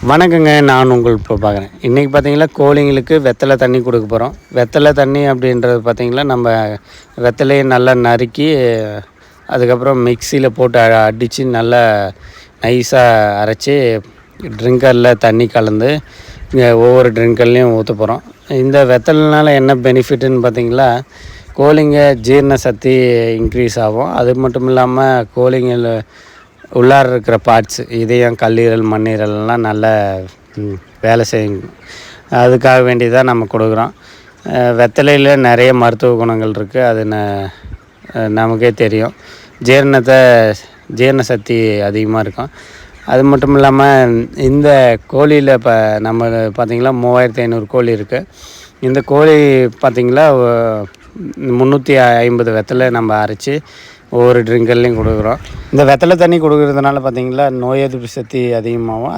வணக்கங்க. நான் உங்கள் இப்போ பார்க்குறேன். இன்றைக்கி பார்த்தீங்கன்னா கோழிங்களுக்கு வெத்தலை தண்ணி கொடுக்க போகிறோம். வெத்தலை தண்ணி அப்படின்றது பார்த்திங்கன்னா நம்ம வெத்தலையை நல்லா நறுக்கி அதுக்கப்புறம் மிக்சியில் போட்டு அடித்து நல்லா நைஸாக அரைச்சி ட்ரிங்கரில் தண்ணி கலந்து ஒவ்வொரு ட்ரிங்கர்லேயும் ஊற்ற போகிறோம். இந்த வெத்தலைனால என்ன பெனிஃபிட்டுன்னு பார்த்திங்களா, கோழிங்க ஜீரண சக்தி இன்க்ரீஸ் ஆகும். அது மட்டும் இல்லாமல் கோழிங்கள் உள்ளார இருக்கிற பார்ட்ஸு இதயம், கல்லீரல், மண்ணீரல்லாம் நல்லா வேலை செய்யும். அதுக்காக வேண்டி தான் நம்ம கொடுக்குறோம். வெத்தலையில் நிறைய மருத்துவ குணங்கள் இருக்குது. அது நமக்கே தெரியும். ஜீரண சக்தி அதிகமாக இருக்கும். அது மட்டும் இல்லாமல் இந்த கோழியில் இப்போ நம்ம பார்த்திங்களா 3500 கோழி இருக்குது. இந்த கோழி பார்த்திங்களா 350 வெத்தலை நம்ம அரைச்சி ஒவ்வொரு ட்ரிங்கர்லேயும் கொடுக்குறோம். இந்த வெத்தலை தண்ணி கொடுக்குறதுனால பார்த்திங்களா நோய் எதிர்ப்பு சக்தி அதிகமாகும்.